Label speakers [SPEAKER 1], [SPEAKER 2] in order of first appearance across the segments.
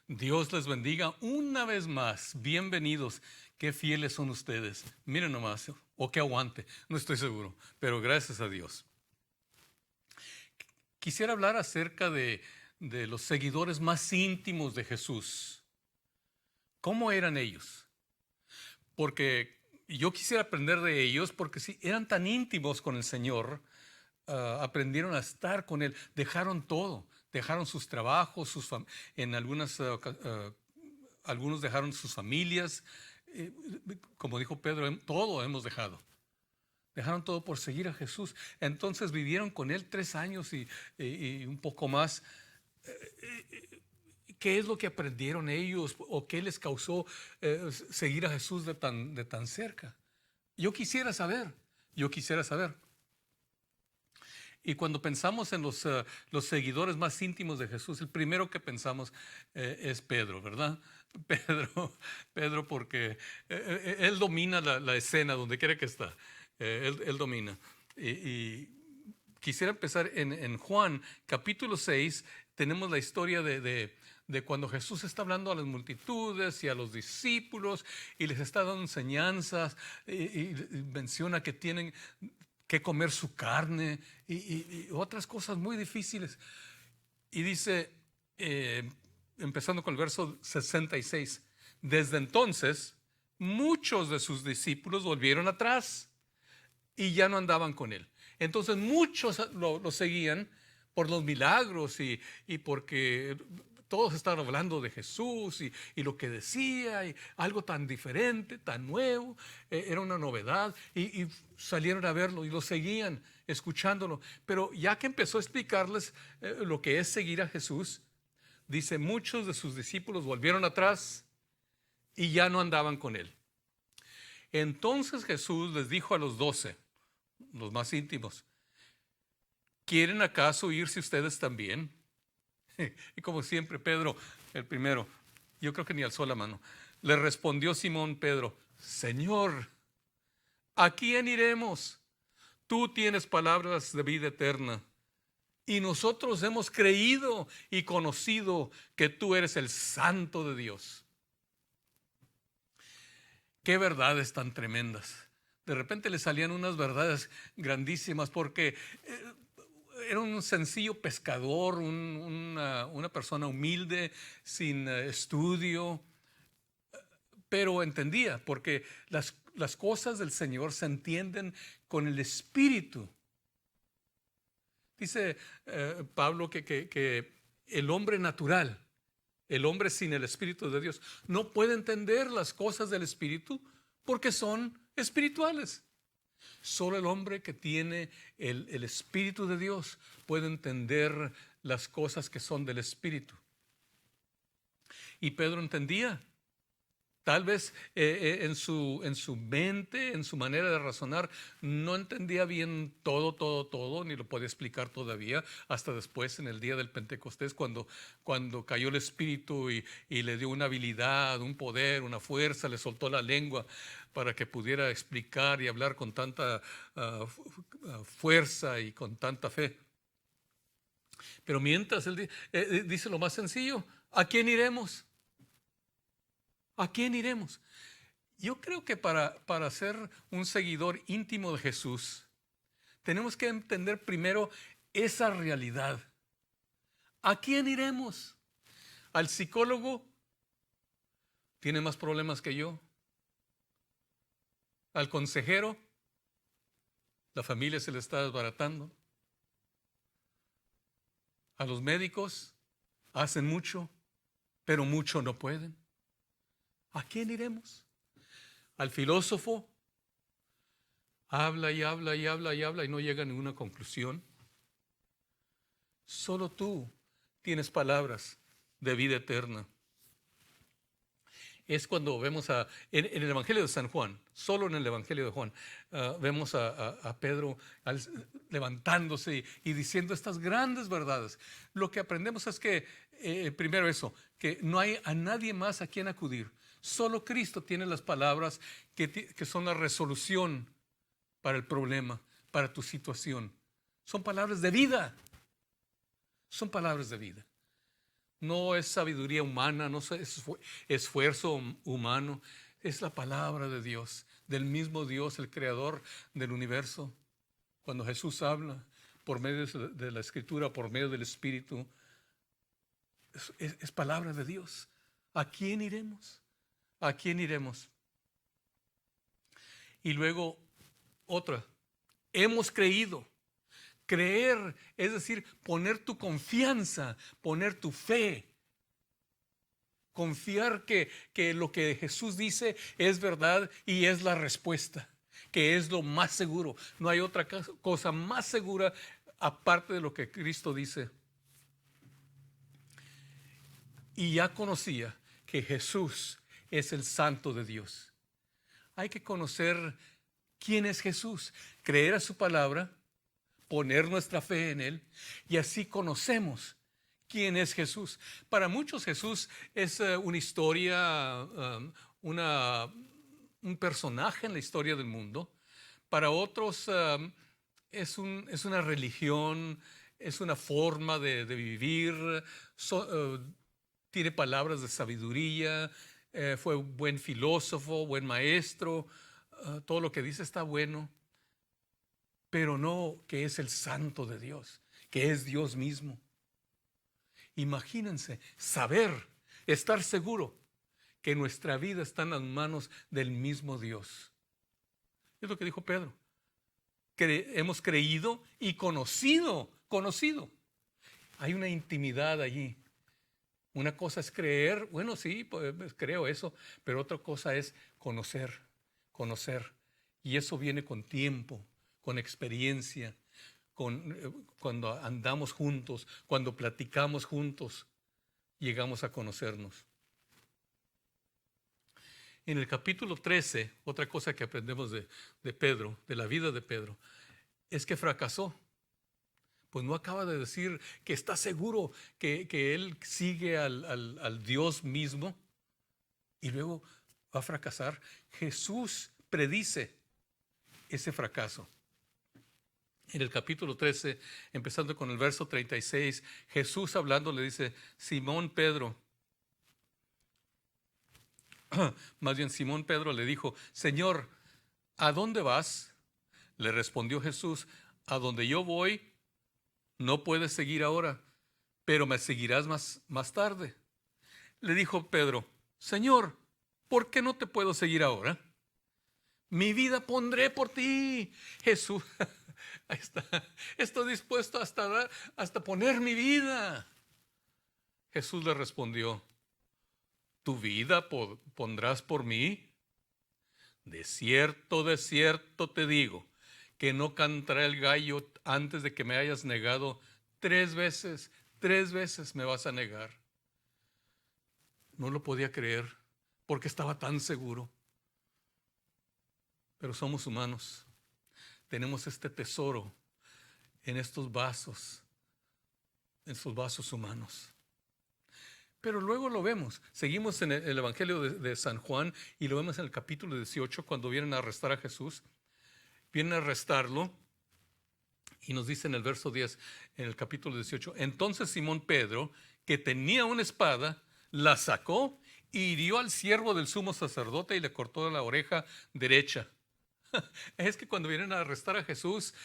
[SPEAKER 1] Dios les bendiga una vez más. Bienvenidos. Qué fieles son ustedes. Miren nomás, o que aguante, no estoy seguro, pero gracias a Dios. Quisiera hablar acerca de los seguidores más íntimos de Jesús. ¿Cómo eran ellos? Porque yo quisiera aprender de ellos, porque si eran tan íntimos con el Señor, aprendieron a estar con Él, dejaron todo, dejaron sus trabajos, en algunos dejaron sus familias, como dijo Pedro, todo hemos dejado. Dejaron todo por seguir a Jesús. Entonces vivieron con Él 3 años y un poco más. ¿Qué es lo que aprendieron ellos o qué les causó seguir a Jesús de tan cerca? Yo quisiera saber. Y cuando pensamos en los seguidores más íntimos de Jesús, el primero que pensamos es Pedro, ¿verdad? Pedro porque él domina la escena donde quiera que está. Él domina. Y quisiera empezar en Juan capítulo 6, tenemos la historia de cuando Jesús está hablando a las multitudes y a los discípulos y les está dando enseñanzas y menciona que tienen que comer su carne y otras cosas muy difíciles. Y dice, empezando con el verso 66, desde entonces muchos de sus discípulos volvieron atrás y ya no andaban con él. Entonces muchos lo seguían por los milagros y porque todos estaban hablando de Jesús y lo que decía, y algo tan diferente, tan nuevo, era una novedad, y salieron a verlo y lo seguían, escuchándolo. Pero ya que empezó a explicarles lo que es seguir a Jesús, dice, muchos de sus discípulos volvieron atrás y ya no andaban con él. Entonces Jesús les dijo a los 12, los más íntimos, ¿quieren acaso irse ustedes también? Y como siempre, Pedro, el primero, yo creo que ni alzó la mano. Le respondió Simón Pedro, Señor, ¿a quién iremos? Tú tienes palabras de vida eterna. Y nosotros hemos creído y conocido que tú eres el Santo de Dios. Qué verdades tan tremendas. De repente le salían unas verdades grandísimas porque era un sencillo pescador, una persona humilde, sin estudio, pero entendía, porque las cosas del Señor se entienden con el Espíritu. Dice Pablo que el hombre natural, el hombre sin el Espíritu de Dios, no puede entender las cosas del Espíritu porque son espirituales. Solo el hombre que tiene el Espíritu de Dios puede entender las cosas que son del Espíritu. Y Pedro entendía. Tal vez en su mente, en su manera de razonar, no entendía bien todo, ni lo podía explicar todavía, hasta después en el día del Pentecostés, cuando cayó el Espíritu y le dio una habilidad, un poder, una fuerza, le soltó la lengua para que pudiera explicar y hablar con tanta fuerza y con tanta fe. Pero mientras él dice lo más sencillo, ¿a quién iremos? ¿A quién iremos? Yo creo que para ser un seguidor íntimo de Jesús, tenemos que entender primero esa realidad. ¿A quién iremos? ¿Al psicólogo? ¿Tiene más problemas que yo? ¿Al consejero? La familia se le está desbaratando. ¿A los médicos? Hacen mucho, pero mucho no pueden. ¿A quién iremos? ¿Al filósofo? Habla y habla y habla y habla y no llega a ninguna conclusión. Solo tú tienes palabras de vida eterna. Es cuando vemos en el Evangelio de San Juan, solo en el Evangelio de Juan, vemos a Pedro levantándose y diciendo estas grandes verdades. Lo que aprendemos es que, primero eso, que no hay a nadie más a quien acudir. Solo Cristo tiene las palabras que son la resolución para el problema, para tu situación. Son palabras de vida. Son palabras de vida. No es sabiduría humana, no es esfuerzo humano. Es la palabra de Dios, del mismo Dios, el creador del universo. Cuando Jesús habla por medio de la Escritura, por medio del Espíritu, es palabra de Dios. ¿A quién iremos? ¿A quién iremos? Y luego otra, hemos creído. Creer, es decir, poner tu confianza, poner tu fe. Confiar que lo que Jesús dice es verdad y es la respuesta, que es lo más seguro. No hay otra cosa más segura aparte de lo que Cristo dice. Y ya conocía que Jesús es el Santo de Dios. Hay que conocer quién es Jesús, creer a su palabra, poner nuestra fe en Él, y así conocemos quién es Jesús. Para muchos Jesús es una historia, un personaje en la historia del mundo. Para otros es una religión, es una forma de vivir, tiene palabras de sabiduría, fue un buen filósofo, buen maestro, todo lo que dice está bueno, pero no que es el Santo de Dios, que es Dios mismo. Imagínense, saber, estar seguro que nuestra vida está en las manos del mismo Dios. Es lo que dijo Pedro. Hemos creído y conocido. Hay una intimidad allí. Una cosa es creer, bueno, sí, pues, creo eso, pero otra cosa es conocer. Y eso viene con tiempo, con experiencia, cuando andamos juntos, cuando platicamos juntos, llegamos a conocernos. En el capítulo 13, otra cosa que aprendemos de Pedro, de la vida de Pedro, es que fracasó. Pues no acaba de decir que está seguro que él sigue al Dios mismo y luego va a fracasar. Jesús predice ese fracaso. En el capítulo 13, empezando con el verso 36, Jesús hablando le dice, Simón Pedro le dijo, Señor, ¿a dónde vas? Le respondió Jesús, a donde yo voy, no puedes seguir ahora, pero me seguirás más tarde. Le dijo Pedro, Señor, ¿por qué no te puedo seguir ahora? Mi vida pondré por ti. Jesús, ahí está, estoy dispuesto hasta poner mi vida. Jesús le respondió, ¿tu vida pondrás por mí? De cierto te digo, que no cantará el gallo antes de que me hayas negado 3 veces. 3 veces me vas a negar. No lo podía creer porque estaba tan seguro. Pero somos humanos. Tenemos este tesoro en estos vasos humanos. Pero luego lo vemos. Seguimos en el Evangelio de San Juan y lo vemos en el capítulo 18 cuando vienen a arrestar a Jesús. Vienen a arrestarlo y nos dice en el verso 10, en el capítulo 18, entonces Simón Pedro, que tenía una espada, la sacó y hirió al siervo del sumo sacerdote y le cortó la oreja derecha. Es que cuando vienen a arrestar a Jesús,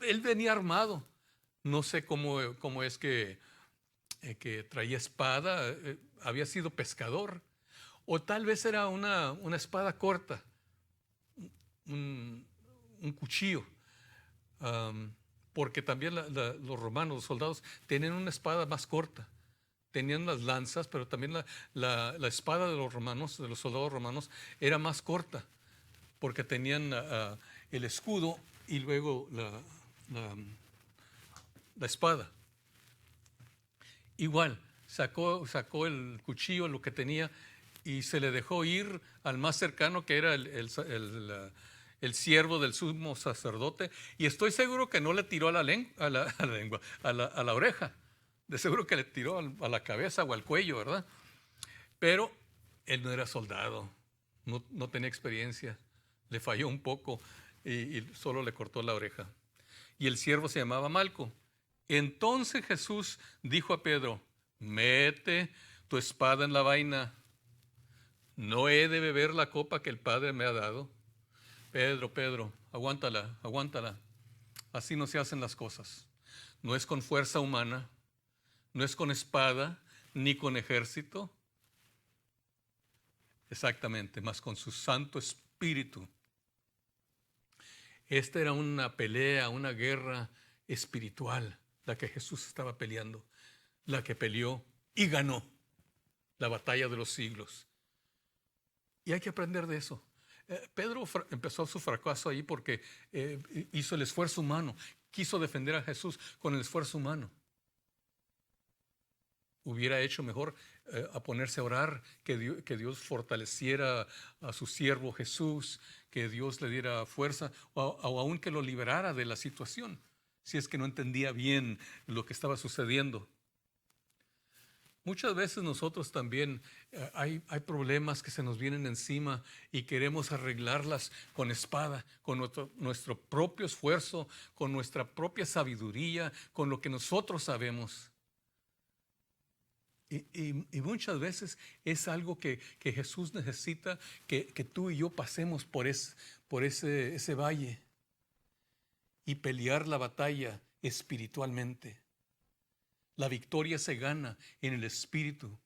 [SPEAKER 1] él venía armado. No sé cómo es que traía espada, había sido pescador, o tal vez era una espada corta, un cuchillo, porque también los romanos, los soldados, tenían una espada más corta. Tenían las lanzas, pero también la espada de los romanos, de los soldados romanos, era más corta, porque tenían el escudo y luego la espada. Igual, sacó el cuchillo, lo que tenía, y se le dejó ir al más cercano, que era el siervo del sumo sacerdote, y estoy seguro que no le tiró a la oreja. De seguro que le tiró a la cabeza o al cuello, ¿verdad? Pero él no era soldado, no tenía experiencia, le falló un poco y solo le cortó la oreja. Y el siervo se llamaba Malco. Entonces Jesús dijo a Pedro, mete tu espada en la vaina. ¿No he de beber la copa que el Padre me ha dado? Pedro, Pedro, aguántala, aguántala. Así no se hacen las cosas. No es con fuerza humana, no es con espada, ni con ejército. Exactamente, más con su Santo Espíritu. Esta era una pelea, una guerra espiritual, la que Jesús estaba peleando, la que peleó y ganó la batalla de los siglos. Y hay que aprender de eso. Pedro empezó su fracaso ahí porque hizo el esfuerzo humano, quiso defender a Jesús con el esfuerzo humano. Hubiera hecho mejor a ponerse a orar, que Dios fortaleciera a su siervo Jesús, que Dios le diera fuerza o aún que lo liberara de la situación, si es que no entendía bien lo que estaba sucediendo. Muchas veces nosotros también hay problemas que se nos vienen encima y queremos arreglarlas con espada, con nuestro propio esfuerzo, con nuestra propia sabiduría, con lo que nosotros sabemos. Y muchas veces es algo que Jesús necesita que tú y yo pasemos por ese valle y pelear la batalla espiritualmente. La victoria se gana en el espíritu.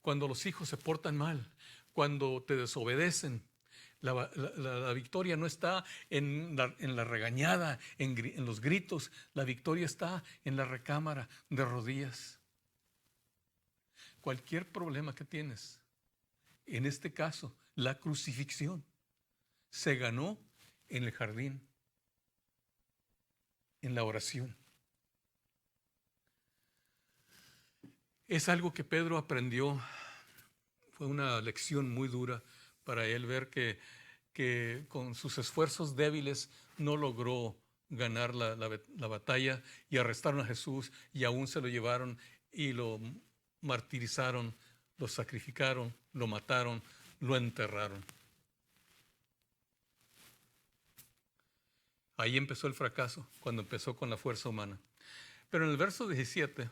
[SPEAKER 1] Cuando los hijos se portan mal, cuando te desobedecen, la victoria no está en la regañada, en los gritos. La victoria está en la recámara de rodillas. Cualquier problema que tienes, en este caso, la crucifixión, se ganó en el jardín, en la oración. Es algo que Pedro aprendió. Fue una lección muy dura para él ver que con sus esfuerzos débiles no logró ganar la batalla, y arrestaron a Jesús y aún se lo llevaron y lo martirizaron, lo sacrificaron, lo mataron, lo enterraron. Ahí empezó el fracaso, cuando empezó con la fuerza humana. Pero en el verso 17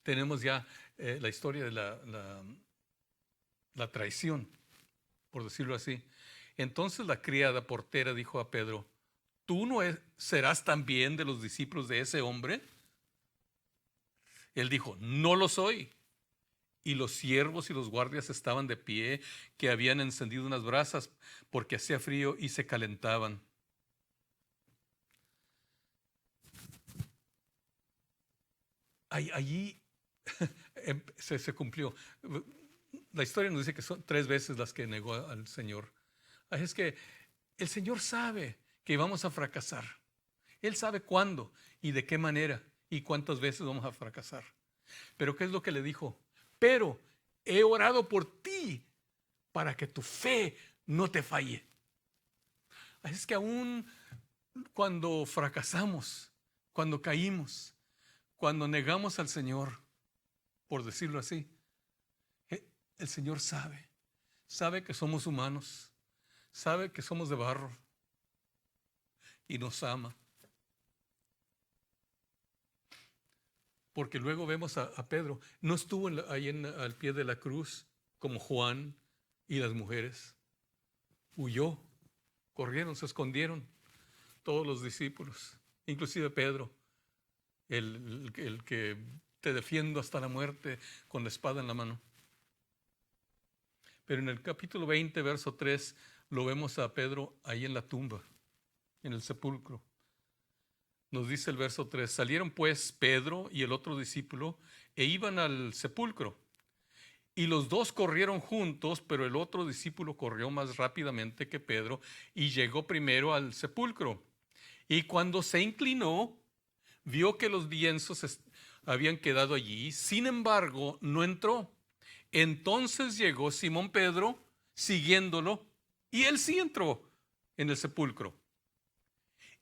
[SPEAKER 1] tenemos ya la historia de la traición, por decirlo así. Entonces la criada portera dijo a Pedro: ¿tú no serás también de los discípulos de ese hombre? Él dijo: no lo soy. Y los siervos y los guardias estaban de pie, que habían encendido unas brasas porque hacía frío y se calentaban. Allí se cumplió. La historia nos dice que son 3 veces las que negó al Señor. Así es que el Señor sabe que vamos a fracasar. Él sabe cuándo y de qué manera y cuántas veces vamos a fracasar. Pero ¿qué es lo que le dijo? Pero he orado por ti para que tu fe no te falle. Así es que aún cuando fracasamos, cuando caímos, cuando negamos al Señor, por decirlo así, el Señor sabe que somos humanos, sabe que somos de barro y nos ama. Porque luego vemos a Pedro, no estuvo ahí al pie de la cruz como Juan y las mujeres. Huyó, corrieron, se escondieron todos los discípulos, inclusive Pedro, el que te defiendo hasta la muerte con la espada en la mano. Pero en el capítulo 20, verso 3, lo vemos a Pedro ahí en la tumba, en el sepulcro. Nos dice el verso 3, salieron pues Pedro y el otro discípulo e iban al sepulcro. Y los dos corrieron juntos, pero el otro discípulo corrió más rápidamente que Pedro y llegó primero al sepulcro. Y cuando se inclinó, vio que los lienzos habían quedado allí, sin embargo, no entró. Entonces llegó Simón Pedro siguiéndolo, y él sí entró en el sepulcro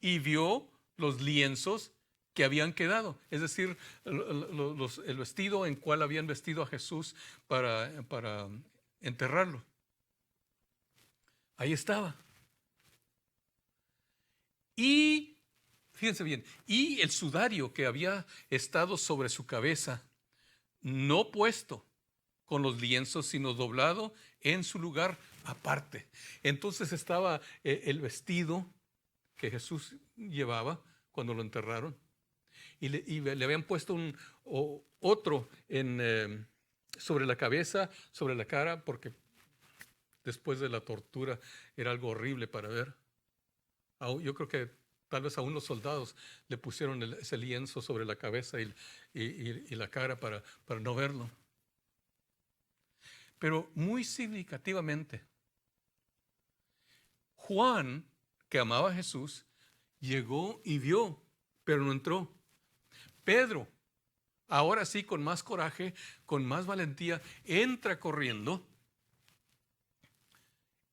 [SPEAKER 1] y vio los lienzos que habían quedado, es decir, el vestido en cual habían vestido a Jesús para enterrarlo. Ahí estaba. Y, fíjense bien, y el sudario que había estado sobre su cabeza no puesto con los lienzos, sino doblado en su lugar aparte. Entonces estaba el vestido que Jesús llevaba cuando lo enterraron, y le habían puesto otro sobre la cabeza, sobre la cara, porque después de la tortura era algo horrible para ver. Yo creo que tal vez aún los soldados le pusieron ese lienzo sobre la cabeza y la cara para no verlo. Pero muy significativamente, Juan, que amaba a Jesús, llegó y vio, pero no entró. Pedro, ahora sí, con más coraje, con más valentía, entra corriendo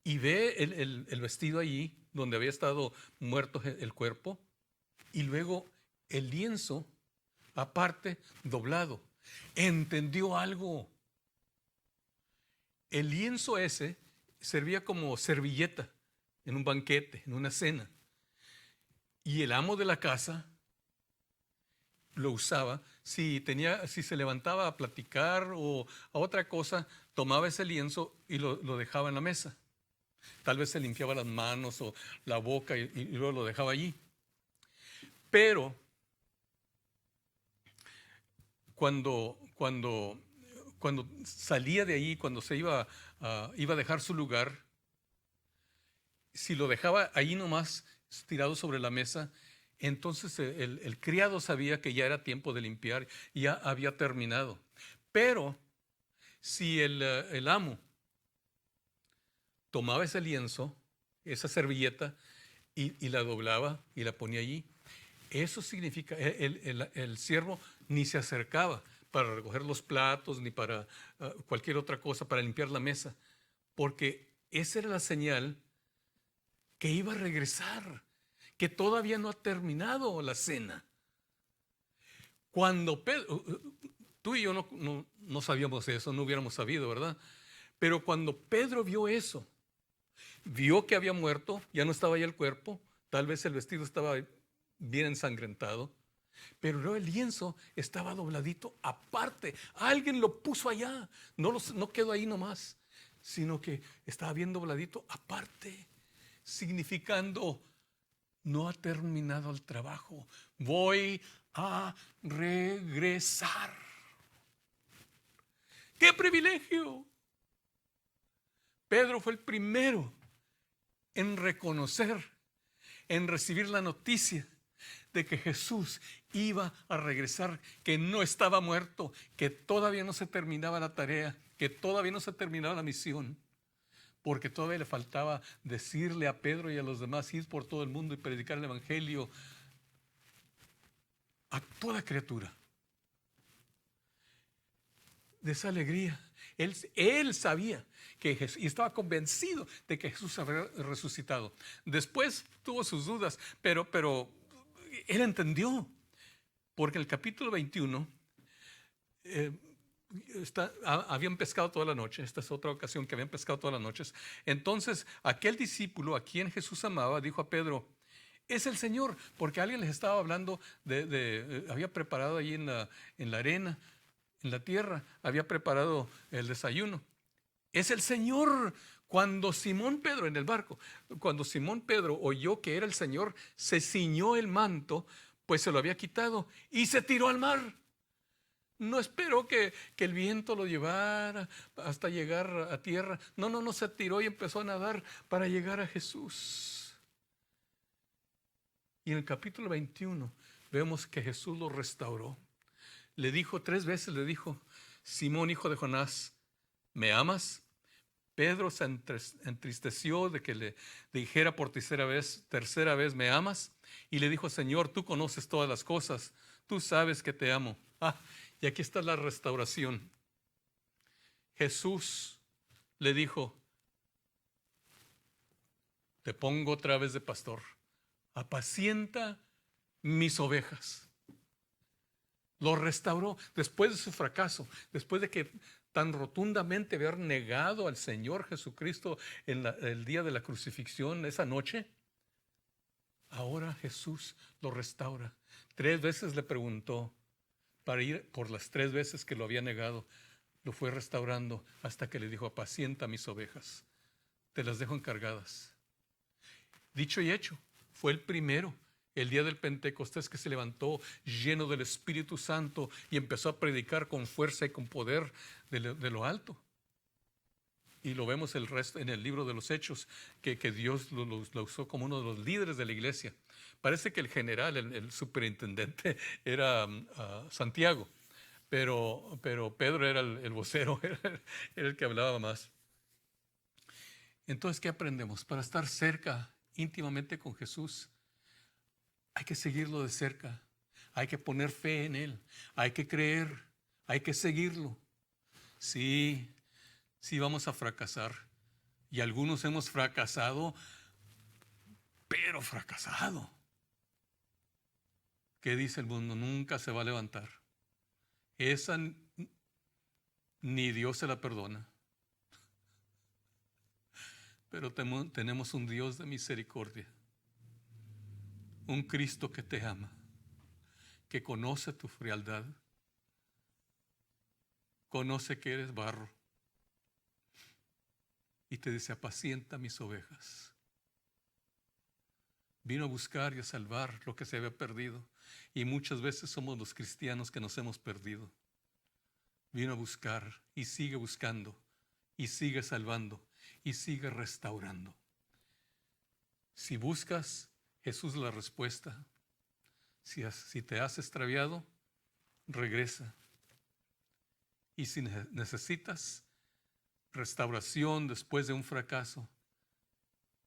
[SPEAKER 1] y ve el vestido allí donde había estado muerto el cuerpo, y luego el lienzo aparte, doblado. Entendió algo. El lienzo ese servía como servilleta en un banquete, en una cena. Y el amo de la casa lo usaba si se levantaba a platicar o a otra cosa, tomaba ese lienzo y lo dejaba en la mesa. Tal vez se limpiaba las manos o la boca y luego lo dejaba allí. Pero cuando salía de allí, cuando se iba a dejar su lugar, si lo dejaba ahí nomás tirado sobre la mesa, entonces el criado sabía que ya era tiempo de limpiar, ya había terminado. Pero si el amo tomaba ese lienzo, esa servilleta, y la doblaba y la ponía allí, eso significa, el siervo ni se acercaba para recoger los platos ni para cualquier otra cosa, para limpiar la mesa, porque esa era la señal que iba a regresar, que todavía no ha terminado la cena. Cuando Pedro, tú y yo no sabíamos eso, no hubiéramos sabido, ¿verdad? Pero cuando Pedro vio eso, vio que había muerto, ya no estaba ahí el cuerpo, tal vez el vestido estaba bien ensangrentado, pero luego el lienzo estaba dobladito aparte. Alguien lo puso allá, no quedó ahí nomás, sino que estaba bien dobladito aparte, significando: no ha terminado el trabajo, voy a regresar. ¡Qué privilegio! Pedro fue el primero en reconocer, en recibir la noticia de que Jesús iba a regresar, que no estaba muerto, que todavía no se terminaba la tarea, que todavía no se terminaba la misión, porque todavía le faltaba decirle a Pedro y a los demás: ir por todo el mundo y predicar el evangelio a toda criatura. De esa alegría, él sabía que Jesús, y estaba convencido de que Jesús había resucitado. Después tuvo sus dudas, pero él entendió, porque en el capítulo 21 habían pescado toda la noche. Esta es otra ocasión que habían pescado todas las noches. Entonces aquel discípulo a quien Jesús amaba dijo a Pedro: es el Señor, porque alguien les estaba hablando había preparado ahí en la arena, en la tierra, había preparado el desayuno. Es el Señor. Cuando Simón Pedro, en el barco, cuando Simón Pedro oyó que era el Señor, se ciñó el manto, pues se lo había quitado, y se tiró al mar. No esperó que el viento lo llevara hasta llegar a tierra. No, se tiró y empezó a nadar para llegar a Jesús. Y en el capítulo 21 vemos que Jesús lo restauró. Le dijo 3 veces, le dijo: Simón, hijo de Jonás, ¿me amas? Pedro se entristeció de que le dijera por tercera vez, ¿me amas? Y le dijo: Señor, tú conoces todas las cosas, tú sabes que te amo. Y aquí está la restauración. Jesús le dijo: te pongo otra vez de pastor, apacienta mis ovejas. Lo restauró después de su fracaso, después de que tan rotundamente haber negado al Señor Jesucristo en el día de la crucifixión, esa noche. Ahora Jesús lo restaura. 3 veces le preguntó: para ir por las 3 veces que lo había negado. Lo fue restaurando hasta que le dijo: apacienta mis ovejas, te las dejo encargadas. Dicho y hecho, fue el primero, el día del Pentecostés, que se levantó lleno del Espíritu Santo y empezó a predicar con fuerza y con poder de lo alto. Y lo vemos el resto en el libro de los Hechos, que Dios lo usó como uno de los líderes de la iglesia. Parece que el general, el superintendente, era Santiago, pero Pedro era el vocero, era el que hablaba más. Entonces, ¿qué aprendemos? Para estar cerca, íntimamente con Jesús, hay que seguirlo de cerca, hay que poner fe en Él, hay que creer, hay que seguirlo. Sí vamos a fracasar, y algunos hemos fracasado, pero fracasado. ¿Qué dice el mundo? Nunca se va a levantar. Esa ni Dios se la perdona. Pero tenemos un Dios de misericordia, un Cristo que te ama, que conoce tu frialdad, conoce que eres barro y te dice: apacienta mis ovejas. Vino a buscar y a salvar lo que se había perdido, y muchas veces somos los cristianos que nos hemos perdido. Vino a buscar y sigue buscando y sigue salvando y sigue restaurando. Si buscas, Jesús la respuesta. Si te has extraviado, regresa. Y si necesitas restauración después de un fracaso,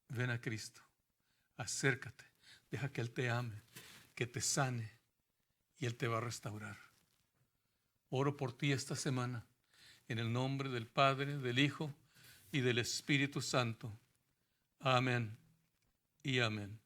[SPEAKER 1] ven a Cristo, acércate, deja que Él te ame, que te sane, y Él te va a restaurar. Oro por ti esta semana, en el nombre del Padre, del Hijo y del Espíritu Santo. Amén y amén.